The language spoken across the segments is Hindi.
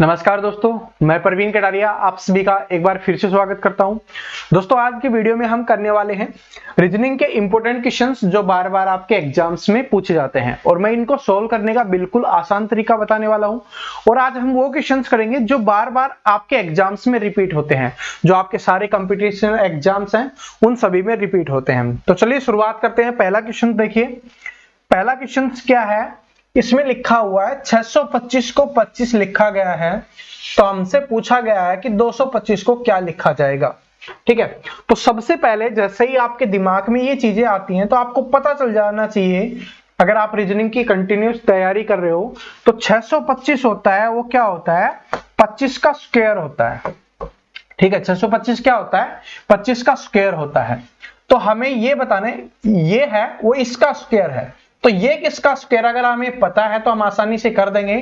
नमस्कार दोस्तों, मैं प्रवीण कटारिया आप सभी का एक बार फिर से स्वागत करता हूं। दोस्तों, आज की वीडियो में हम करने वाले हैं रीजनिंग के इंपॉर्टेंट क्वेश्चंस जो बार बार आपके एग्जाम्स में पूछे जाते हैं और मैं इनको सोल्व करने का बिल्कुल आसान तरीका बताने वाला हूं। और आज हम वो क्वेश्चंस करेंगे जो बार बार आपके एग्जाम्स में रिपीट होते हैं, जो आपके सारे कॉम्पिटिशन एग्जाम्स हैं उन सभी में रिपीट होते हैं। तो चलिए शुरुआत करते हैं। पहला क्वेश्चन देखिए, पहला क्वेश्चन क्या है, इसमें लिखा हुआ है 625 को 25 लिखा गया है, तो हमसे पूछा गया है कि 225 को क्या लिखा जाएगा। ठीक है, तो सबसे पहले जैसे ही आपके दिमाग में ये चीजें आती हैं तो आपको पता चल जाना चाहिए, अगर आप रीजनिंग की कंटिन्यूस तैयारी कर रहे हो तो 625 होता है वो क्या होता है, 25 का स्क्वायर होता है। ठीक है, 625 क्या होता है, 25 का स्क्वायर होता है। तो हमें ये बताना है, ये है वो इसका स्क्वायर है, तो ये किसका स्क्वायर अगर हमें पता है तो हम आसानी से कर देंगे।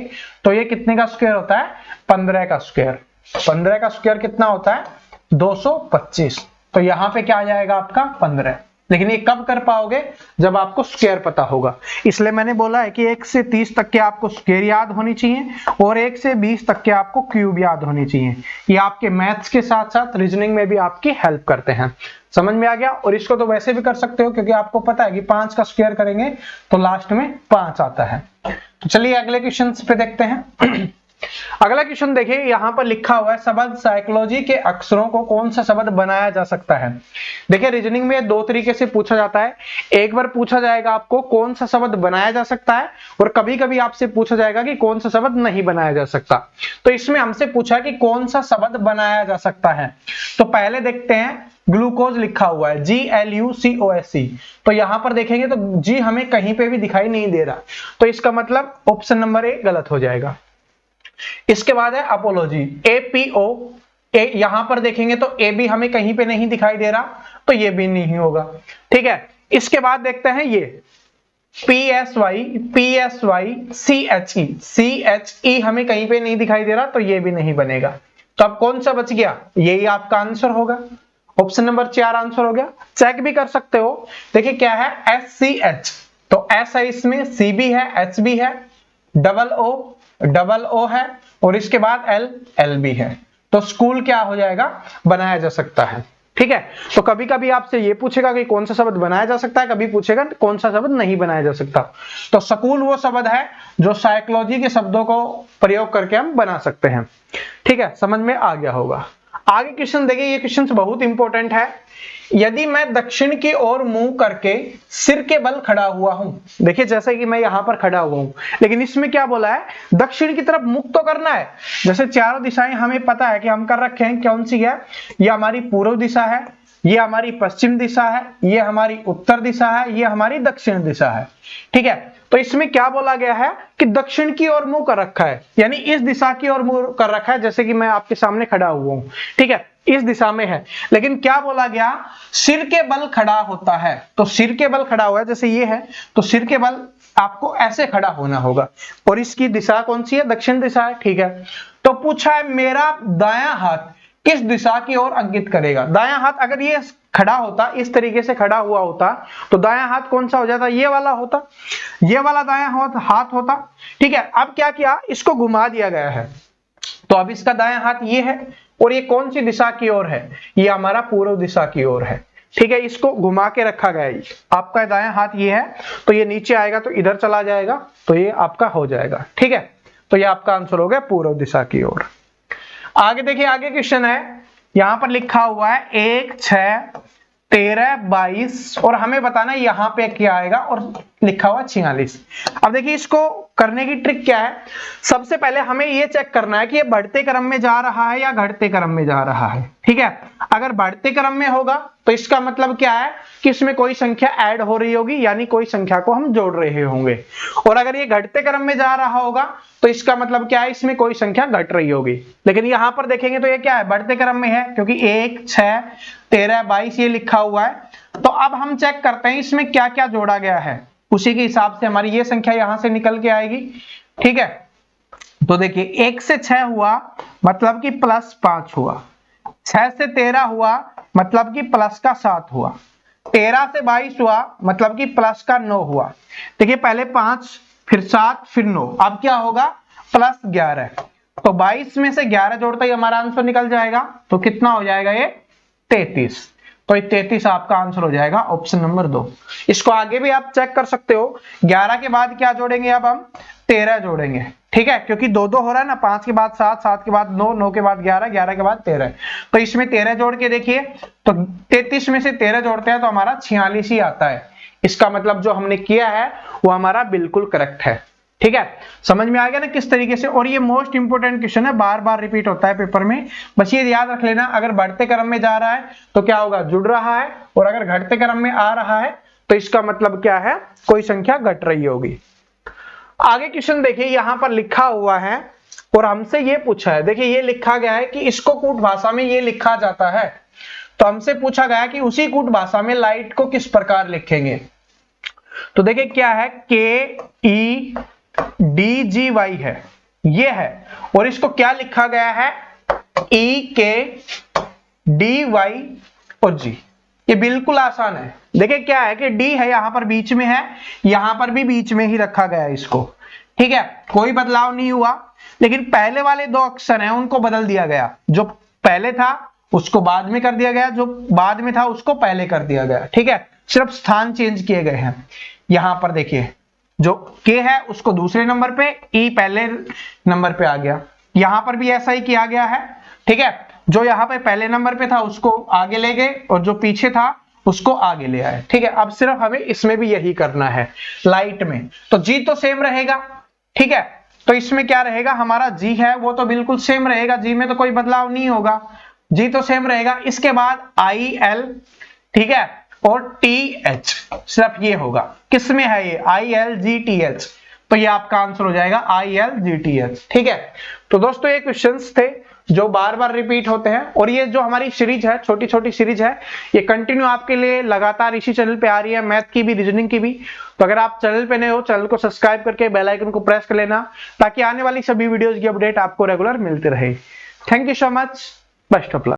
तो ये कितने का स्क्वायर होता है, 15 का स्क्वायर। 15 का स्क्वायर कितना होता है, 225। तो यहां पे क्या आ जाएगा आपका 15। लेकिन ये कब कर पाओगे, जब आपको स्क्वायर पता होगा। इसलिए मैंने बोला है कि 1 से 30 तक के आपको स्क्वायर याद होनी चाहिए और 1 से 20 तक के आपको क्यूब याद होनी चाहिए। ये आपके मैथ्स के साथ साथ रीजनिंग में भी आपकी हेल्प करते हैं। समझ में आ गया। और इसको तो वैसे भी कर सकते हो क्योंकि आपको पता है कि 5 का स्क्वायर करेंगे तो लास्ट में 5 आता है। तो चलिए अगले क्वेश्चन पे देखते हैं। अगला क्वेश्चन देखिए, यहां पर लिखा हुआ है शब्द साइकोलॉजी के अक्षरों को कौन सा शब्द बनाया जा सकता है। देखिए रीजनिंग में दो तरीके से पूछा जाता है। एक बार पूछा जाएगा आपको कौन सा शब्द बनाया जा सकता है, और कभी कभी आपसे पूछा जाएगा कि कौन सा शब्द नहीं बनाया जा सकता। तो इसमें हमसे पूछा कि कौन सा शब्द बनाया जा सकता है। तो पहले देखते हैं, ग्लूकोज लिखा हुआ है GLUCOSE। तो यहां पर देखेंगे तो जी हमें कहीं पे भी दिखाई नहीं दे रहा, तो इसका मतलब ऑप्शन नंबर ए गलत हो जाएगा। इसके बाद है अपोलॉजी APO, यहां पर देखेंगे तो ए भी हमें कहीं पे नहीं दिखाई दे रहा, तो ये भी नहीं होगा। ठीक है, इसके बाद देखते हैं ये PSY CHE हमें कहीं पे नहीं दिखाई दे रहा, तो ये भी नहीं बनेगा। तो अब कौन सा बच गया, यही आपका आंसर होगा। ऑप्शन नंबर 4 आंसर हो गया। चेक भी कर सकते हो, देखिए क्या है SCH, तो S है इसमें, C भी है, H भी है, डबल O है, और इसके बाद L भी है। तो स्कूल क्या हो जाएगा, बनाया जा सकता है। ठीक है, तो कभी कभी आपसे ये पूछेगा कि कौन सा शब्द बनाया जा सकता है, कभी पूछेगा कौन सा शब्द नहीं बनाया जा सकता। तो स्कूल वो शब्द है जो साइकोलॉजी के शब्दों को प्रयोग करके हम बना सकते हैं। ठीक है, समझ में आ गया होगा। आगे क्वेश्चन देखिए, ये क्वेश्चन बहुत इंपॉर्टेंट है। यदि मैं दक्षिण की ओर मुंह करके सिर के बल खड़ा हुआ हूं, देखिए जैसे कि मैं यहां पर खड़ा हुआ हूं, लेकिन इसमें क्या बोला है, दक्षिण की तरफ मुख तो करना है। जैसे चारों दिशाएं हमें पता है कि हम कर रखे हैं, कौन सी है, ये हमारी पूर्व दिशा है, ये हमारी पश्चिम दिशा है, ये हमारी उत्तर दिशा है, ये हमारी दक्षिण दिशा है। ठीक है, तो इसमें क्या बोला गया है कि दक्षिण की ओर मुंह कर रखा है, यानी इस दिशा की ओर मुंह कर रखा है, जैसे कि मैं आपके सामने खड़ा हुआ हूं। ठीक है, इस दिशा में है, लेकिन क्या बोला गया, सिर के बल खड़ा होता है। तो सिर के बल खड़ा हुआ है, जैसे ये है, तो सिर के बल आपको ऐसे खड़ा होना होगा, और इसकी दिशा कौन सी है, दक्षिण दिशा है। ठीक है, तो पूछा है मेरा दायां हाथ किस दिशा की ओर अंकित करेगा। दायां हाथ अगर ये खड़ा होता, इस तरीके से खड़ा हुआ होता, तो दायां हाथ कौन सा हो जाता, ये वाला होता, ये वाला दायां हाथ होता। ठीक है, अब क्या किया, इसको घुमा दिया गया है, तो अब इसका दायां हाथ ये है, और ये कौन सी दिशा की ओर है, ये हमारा पूर्व दिशा की ओर है। ठीक है, इसको घुमा के रखा गया है। आपका दायां हाथ ये है, तो ये नीचे आएगा तो इधर चला जाएगा, तो ये आपका हो जाएगा। ठीक है, तो ये आपका आंसर हो गया पूर्व दिशा की ओर। आगे देखिए, आगे क्वेश्चन है, यहां पर लिखा हुआ है 1, 6, 13, 22, और हमें बताना है यहां पे क्या आएगा, और लिखा हुआ 46। अब देखिए इसको करने की ट्रिक क्या है, सबसे पहले हमें ये चेक करना है कि ये बढ़ते क्रम में जा रहा है या घटते क्रम में जा रहा है। ठीक है, अगर बढ़ते क्रम में होगा तो इसका मतलब क्या है कि इसमें कोई संख्या ऐड हो रही होगी, यानी कोई संख्या को हम जोड़ रहे होंगे। और अगर ये घटते क्रम में जा रहा होगा तो इसका मतलब क्या है, इसमें कोई संख्या घट रही होगी। लेकिन यहां पर देखेंगे तो ये क्या है, बढ़ते क्रम में है, क्योंकि 1, 6, 13, 22 ये लिखा हुआ है। तो अब हम चेक करते हैं इसमें क्या क्या जोड़ा गया है, उसी के हिसाब से हमारी ये संख्या यहां से निकल के आएगी। ठीक है, तो देखिए 1 से 6 हुआ मतलब कि +5 हुआ, 6 से 13 हुआ मतलब कि प्लस का 7 हुआ, 13 से 22 हुआ मतलब कि प्लस का 9 हुआ। देखिए पहले 5 फिर 7 फिर 9, अब क्या होगा +11, तो 22 में से 11 जोड़ते ही हमारा आंसर निकल जाएगा, तो कितना हो जाएगा ये 33। तो ये 33 आपका आंसर हो जाएगा ऑप्शन नंबर 2। इसको आगे भी आप चेक कर सकते हो, 11 के बाद क्या जोड़ेंगे, अब हम 13 जोड़ेंगे, ठीक है, क्योंकि 2-2 हो रहा है ना, 5 के बाद 7, 7 के बाद 9, 9 के बाद 11, 11 के बाद 13। तो इसमें 13 जोड़ के देखिए, तो 33 में से 13 जोड़ते हैं तो हमारा 46 ही आता है। इसका मतलब जो हमने किया है वो हमारा बिल्कुल करेक्ट है, ठीक है। समझ में आ गया ना किस तरीके से। और ये मोस्ट इंपोर्टेंट क्वेश्चन है, बार बार रिपीट होता है पेपर में, बस ये याद रख लेना, अगर बढ़ते क्रम में जा रहा है तो क्या होगा, जुड़ रहा है, और अगर घटते क्रम में आ रहा है तो इसका मतलब क्या है, कोई संख्या घट रही होगी। आगे क्वेश्चन देखिए, यहां पर लिखा हुआ है और हमसे ये पूछा है, देखिए ये लिखा गया है कि इसको कूट भाषा में ये लिखा जाता है, तो हमसे पूछा गया कि उसी कूट भाषा में लाइट को किस प्रकार लिखेंगे। तो देखिए क्या है, KEDGY है, ये है, और इसको क्या लिखा गया है, EKDY और G। ये बिल्कुल आसान है। देखिए क्या है कि D है यहां पर बीच में है, यहां पर भी बीच में ही रखा गया है इसको, ठीक है, कोई बदलाव नहीं हुआ। लेकिन पहले वाले 2 अक्षर हैं उनको बदल दिया गया, जो पहले था उसको बाद में कर दिया गया, जो बाद में था उसको पहले कर दिया गया, ठीक है, सिर्फ स्थान चेंज किए गए हैं। यहां पर देखिए जो K है उसको दूसरे नंबर पे, E पहले नंबर पे आ गया, यहां पर भी ऐसा ही किया गया है, ठीक है, जो यहां पे पहले नंबर पे था उसको आगे ले गए और जो पीछे था उसको आगे ले आए, ठीक है। अब सिर्फ हमें इसमें भी यही करना है, लाइट में तो G तो सेम रहेगा, ठीक है, तो इसमें क्या रहेगा, हमारा G है वो तो बिल्कुल सेम रहेगा, G में तो कोई बदलाव नहीं होगा, G तो सेम रहेगा। इसके बाद IL, ठीक है, और TH सिर्फ ये होगा, किसमें है ये, ILGTH, तो ये आपका आंसर हो जाएगा ILGTH, ठीक है। तो दोस्तों ये क्वेश्चंस थे जो बार बार रिपीट होते हैं, और ये जो हमारी सीरीज है, छोटी छोटी सीरीज है, ये कंटिन्यू आपके लिए लगातार इसी चैनल पे आ रही है, मैथ की भी, रीजनिंग की भी। तो अगर आप चैनल पे नए हो, चैनल को सब्सक्राइब करके बेल आइकन को प्रेस कर लेना, ताकि आने वाली सभी वीडियोस की अपडेट आपको रेगुलर मिलती रहे। Thank you so much, best of luck.